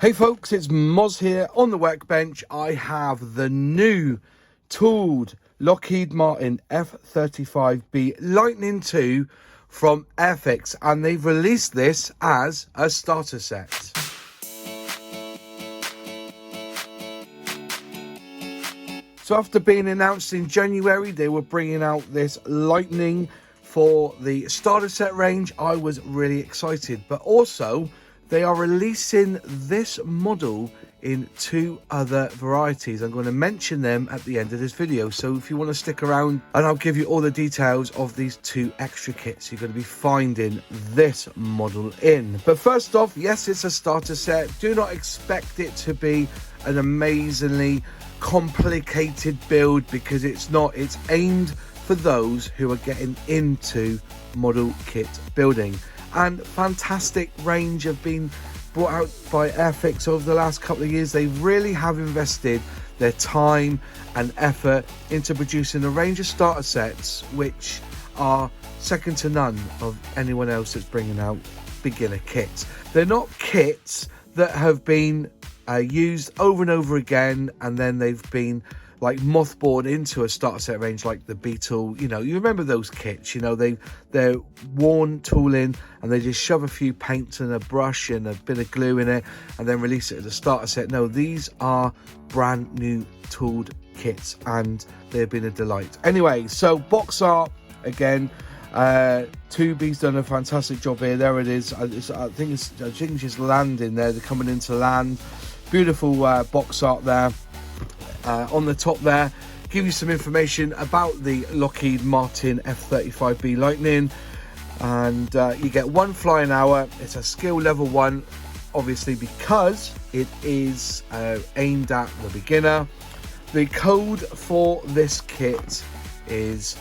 Hey folks, it's Moz here. On the workbench I have the new tooled Lockheed Martin F-35B Lightning 2 from Airfix, and they've released this as a starter set. So after being announced in January, they were bringing out this Lightning for the starter set range. I was really excited, but also they are releasing this model in 2 other varieties. I'm going to mention them at the end of this video, so if you want to stick around, and I'll give you all the details of these 2 extra kits you're going to be finding this model in. But first off, yes, it's a starter set. Do not expect it to be an amazingly complicated build, because it's not. It's aimed for those who are getting into model kit building. And fantastic range have been brought out by Airfix over the last couple of years. They really have invested their time and effort into producing a range of starter sets which are second to none of anyone else that's bringing out beginner kits. They're not kits that have been used over and over again and then they've been like mothballed into a starter set range like the Beetle. You know, you remember those kits, you know, they're worn tooling and they just shove a few paints and a brush and a bit of glue in it and then release it as a starter set. No, these are brand new tooled kits and they've been a delight. Anyway, so box art again. 2B's done a fantastic job here. There it is. I think it's just landing there. They're coming into land. Beautiful box art there. On the top there, give you some information about the Lockheed Martin F-35B Lightning, and you get 1 flying hour. It's a skill level 1, obviously, because it is aimed at the beginner. The code for this kit is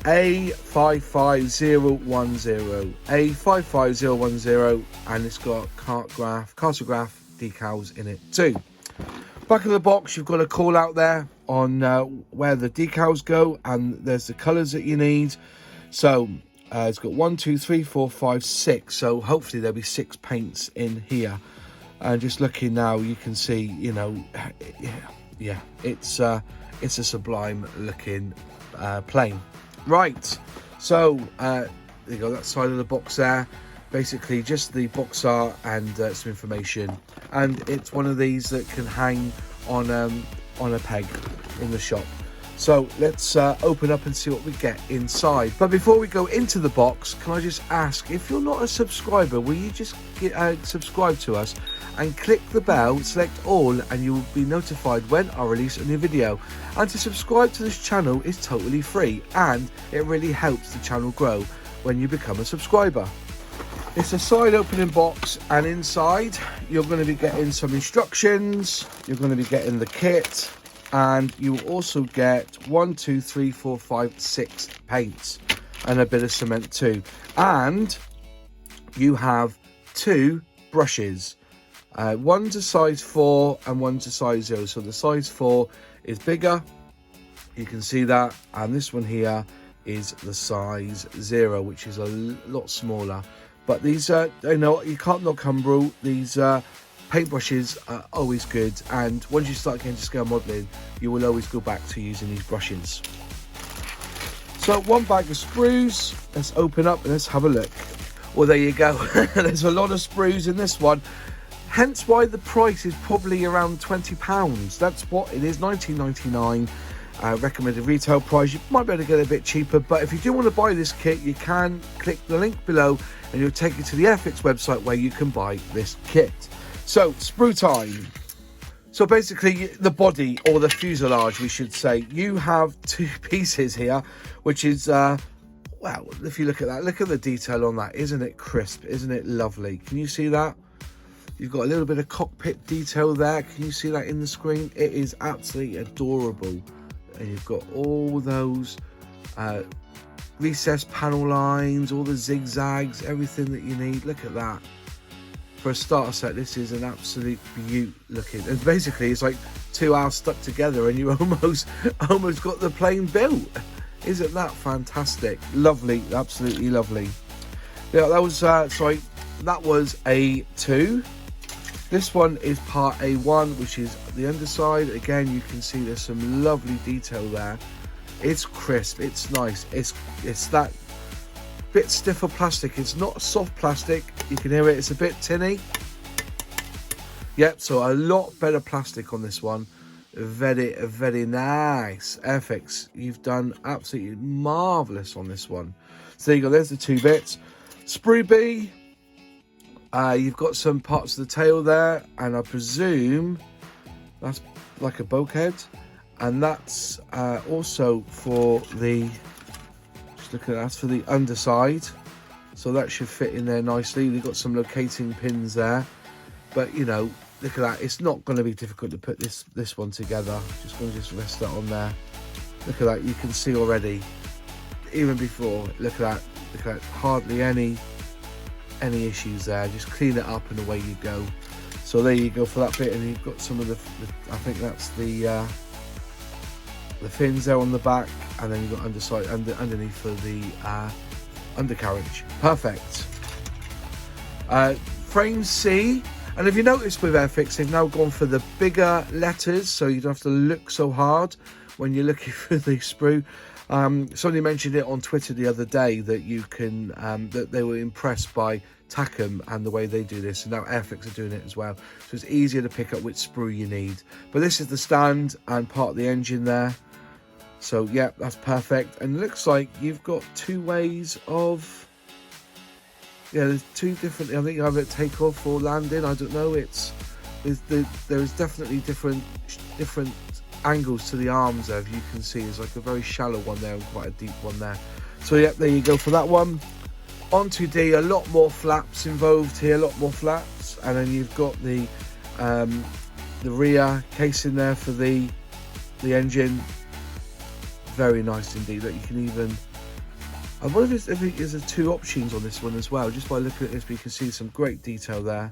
A55010, A55010, and it's got cartograph decals in it too. Back of the box, you've got a call out there on where the decals go, and there's the colours that you need. So it's got 1, 2, 3, 4, 5, 6. So hopefully there'll be 6 paints in here. And just looking now, you can see, you know, yeah, it's a sublime looking plane. Right. So you got that side of the box there. Basically just the box art and some information, and it's one of these that can hang on a peg in the shop. So let's open up and see what we get inside. But before we go into the box, can I just ask, if you're not a subscriber, will you just subscribe to us and click the bell, select all, and you will be notified when I release a new video. And to subscribe to this channel is totally free, and it really helps the channel grow when you become a subscriber. It's a side opening box, and inside you're going to be getting some instructions, you're going to be getting the kit, and you will also get 1, 2, 3, 4, 5, 6 paints and a bit of cement too. And you have 2 brushes, one's a size 4 and one's a size 0. So the size 4 is bigger, you can see that, and this one here is the size 0, which is a lot smaller. But these are, you know, you can't knock Umbral. These paintbrushes are always good, and once you start getting to scale modelling, you will always go back to using these brushes. So 1 bag of sprues. Let's open up and let's have a look. Well, there you go. There's a lot of sprues in this one, hence why the price is probably around £20. That's what it is, £19.99. Recommended retail price. You might be able to get a bit cheaper, but if you do want to buy this kit, you can click the link below and you'll take you to the Airfix website where you can buy this kit. So sprue time. So basically the body, or the fuselage we should say, you have 2 pieces here, which is well, if you look at that, look at the detail on that. Isn't it crisp? Isn't it lovely? Can you see that? You've got a little bit of cockpit detail there. Can you see that in the screen? It is absolutely adorable. And you've got all those recessed panel lines, all the zigzags, everything that you need. Look at that. For a starter set, this is an absolute beaut looking. And basically, it's like 2 hours stuck together and you almost got the plane built. Isn't that fantastic? Lovely, absolutely lovely. Yeah, that was that was a 2. This one is part A1, which is the underside. Again, you can see there's some lovely detail there. It's crisp, it's nice, it's that bit stiffer plastic. It's not soft plastic, you can hear it, it's a bit tinny. Yep, so a lot better plastic on this one. Very nice. Airfix, you've done absolutely marvellous on this one. So there you go, there's the two bits. Sprue B, you've got some parts of the tail there, and I presume that's like a bulkhead, and that's also for the, just looking at that, for the underside, so that should fit in there nicely. They've got some locating pins there, but you know, look at that, it's not going to be difficult to put this one together. Just going to rest that on there. Look at that, you can see already, even before, look at that, hardly any issues there. Just clean it up and away you go. So there you go for that bit, and you've got some of the I think that's the fins there on the back, and then you've got underside underneath for the undercarriage. Perfect. Frame C, and if you notice with Airfix, they've now gone for the bigger letters, so you don't have to look so hard when you're looking for the sprue. Somebody mentioned it on Twitter the other day that you can that they were impressed by Tacom and the way they do this, and now Airfix are doing it as well, so it's easier to pick up which sprue you need. But this is the stand and part of the engine there, so yeah, that's perfect. And it looks like you've got two ways of, yeah, there's two different, I think you have it takeoff or landing, I don't know. There's definitely different angles to the arms there. If you can see, there's like a very shallow one there and quite a deep one there. So yeah, there you go for that one. On to D, a lot more flaps involved here, a lot more flaps, and then you've got the rear casing there for the engine. Very nice indeed. That you can even, I wonder if there's two options on this one as well. Just by looking at this, you can see some great detail there.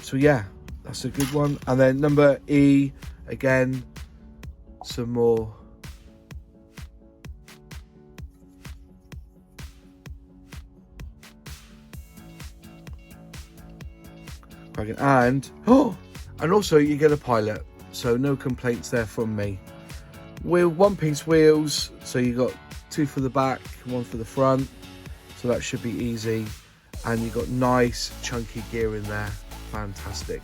So yeah, that's a good one. And then number E, again, some more and also you get a pilot, so no complaints there from me. One piece wheels, so you got two for the back, one for the front, so that should be easy. And you got nice chunky gear in there. Fantastic.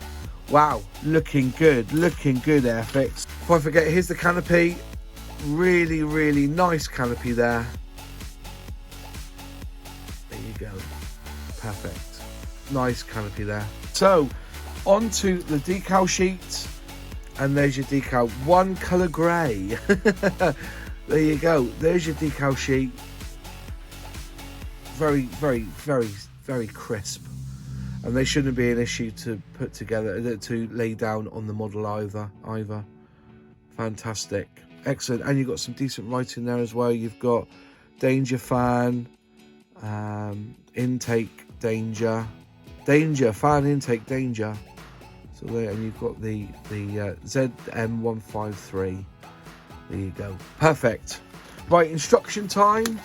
Wow, looking good Airfix. Before I forget, here's the canopy. Really nice canopy there. There you go, perfect. Nice canopy there. So onto the decal sheet, and there's your decal, one color grey. There you go, there's your decal sheet. Very crisp, and they shouldn't be an issue to put together, to lay down on the model either. Fantastic, excellent. And you've got some decent writing there as well. You've got danger fan, intake danger, fan intake danger. So there, and you've got the ZM153. There you go, perfect. Right, instruction time.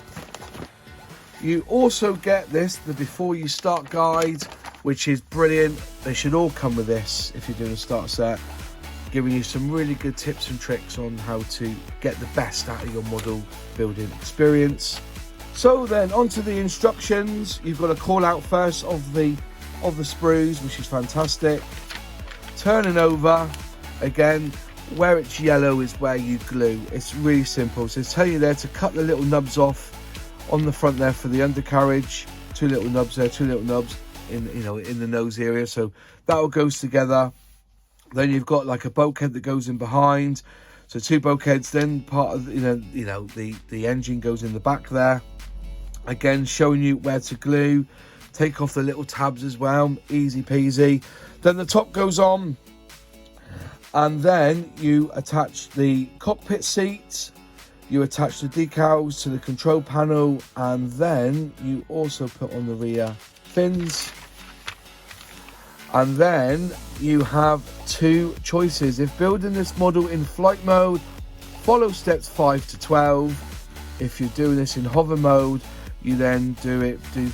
You also get this, the before you start guide, which is brilliant. They should all come with this if you're doing a start set, giving you some really good tips and tricks on how to get the best out of your model building experience. So then onto the instructions. You've got a call out first of the sprues, which is fantastic. Turning over, again, where it's yellow is where you glue. It's really simple. So it's tell you there to cut the little nubs off on the front there for the undercarriage. Two little nubs there, two little nubs in the nose area. So that all goes together. Then you've got like a bulkhead that goes in behind. So two bulkheads. Then part of the engine goes in the back there. Again, showing you where to glue. Take off the little tabs as well. Easy peasy. Then the top goes on, and then you attach the cockpit seat. You attach the decals to the control panel, and then you also put on the rear fins. And then you have two choices. If building this model in flight mode, follow steps 5 to 12. If you're doing this in hover mode, you then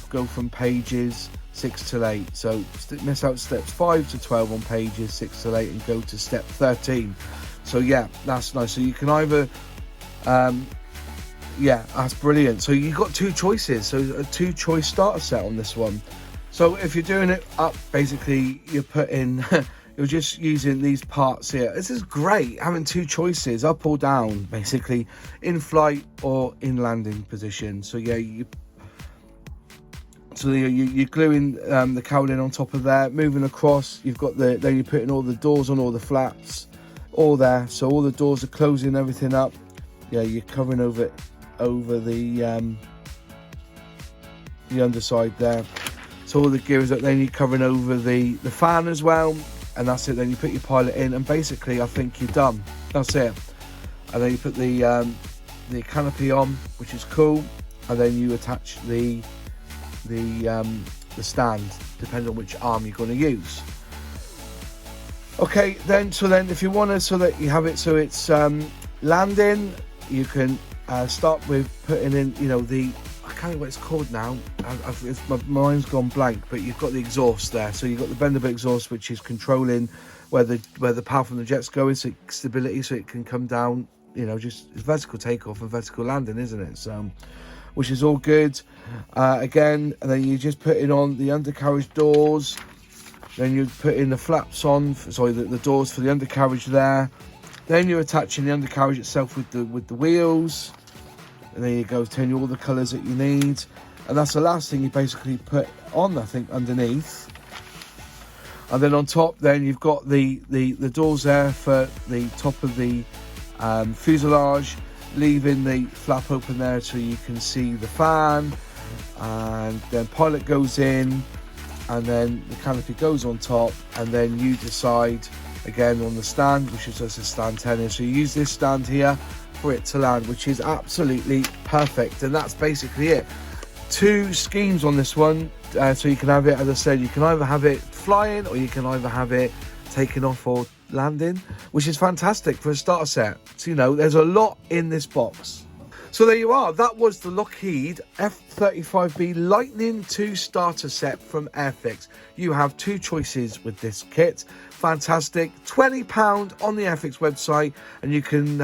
go from pages 6 till 8. So miss out steps 5 to 12 on pages 6 till 8 and go to step 13. So yeah, that's nice. So you can either yeah, that's brilliant. So you've got 2 choices, so a 2-choice starter set on this one. So if you're doing it up, basically you're putting you're just using these parts here. This is great, having 2 choices, up or down, basically in flight or in landing position. So yeah, you're gluing the cowling on top of there, moving across. You've got then you're putting all the doors on, all the flaps, all there. So all the doors are closing everything up. Yeah, you're covering over the underside there. So all the gears up. Then you're covering over the fan as well, and that's it. Then you put your pilot in, and basically I think you're done. That's it. And then you put the canopy on, which is cool, and then you attach the stand, depending on which arm you're going to use. Okay, then if you want to, so that you have it so it's landing, you can start with putting in, you know, I can't remember what it's called now. My mind's gone blank, but you've got the exhaust there. So you've got the bendable exhaust, which is controlling where the power from the jet's going, so stability, so it can come down. You know, just vertical takeoff and vertical landing, isn't it? So, which is all good. Again, and then you just put in on the undercarriage doors. Then you put in the flaps on, the doors for the undercarriage there. Then you're attaching the undercarriage itself with the wheels. And there you go, telling you all the colours that you need. And that's the last thing you basically put on, I think, underneath. And then on top, then you've got the doors there for the top of the fuselage, leaving the flap open there so you can see the fan. And then pilot goes in, and then the canopy goes on top, and then you decide again on the stand, which is just a stand 10. So you use this stand here for it to land, which is absolutely perfect. And that's basically it. 2 schemes on this one, so you can have it, as I said, you can either have it flying or you can either have it taking off or landing, which is fantastic for a starter set. So, you know, there's a lot in this box. So there you are. That was the Lockheed F-35B Lightning 2 starter set from Airfix. You have 2 choices with this kit. Fantastic. £20 on the Airfix website, and you can,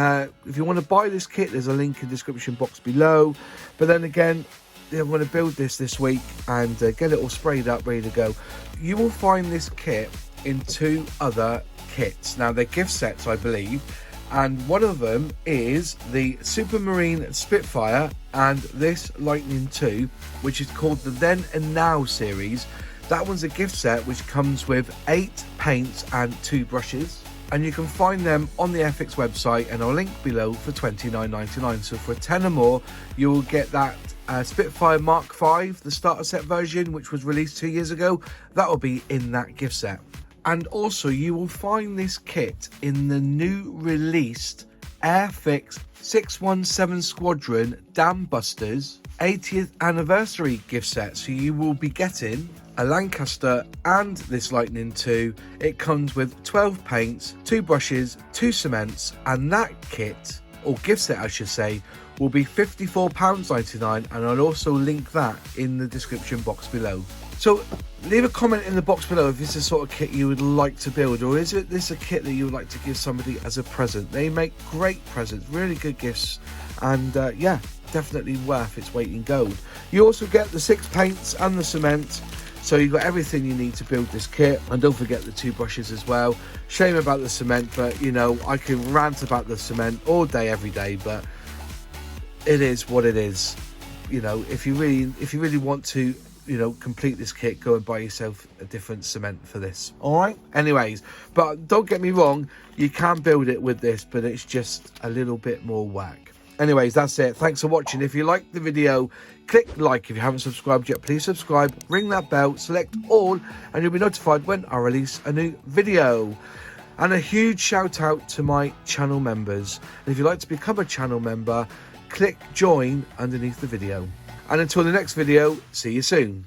if you want to buy this kit, there's a link in the description box below. But then again, I'm going to build this week and get it all sprayed up, ready to go. You will find this kit in 2 other kits. Now, they're gift sets, I believe. And one of them is the Supermarine Spitfire and this Lightning 2, which is called the Then and Now series. That one's a gift set which comes with 8 paints and 2 brushes. And you can find them on the Airfix website, and I'll link below for $29.99. So for a 10 or more, you will get that Spitfire Mark V, the starter set version, which was released 2 years ago. That will be in that gift set. And also you will find this kit in the new released Airfix 617 Squadron Dam Busters 80th anniversary gift set. So you will be getting a Lancaster and this Lightning 2. It comes with 12 paints, 2 brushes, 2 cements, and that kit, or gift set I should say, will be £54.99, and I'll also link that in the description box below. So leave a comment in the box below if this is the sort of kit you would like to build, or is this a kit that you would like to give somebody as a present. They make great presents, really good gifts, and yeah, definitely worth its weight in gold. You also get the 6 paints and the cement, so you've got everything you need to build this kit. And don't forget the 2 brushes as well. Shame about the cement, but you know, I can rant about the cement all day every day, but it is what it is. You know, if you really want to, you know, complete this kit, go and buy yourself a different cement for this. All right, anyways, but don't get me wrong, you can build it with this, but it's just a little bit more work. Anyways, that's it. Thanks for watching. If you liked the video, click like. If you haven't subscribed yet, please subscribe, ring that bell, select all, and you'll be notified when I release a new video. And a huge shout out to my channel members. And if you'd like to become a channel member, click join underneath the video. And until the next video, see you soon.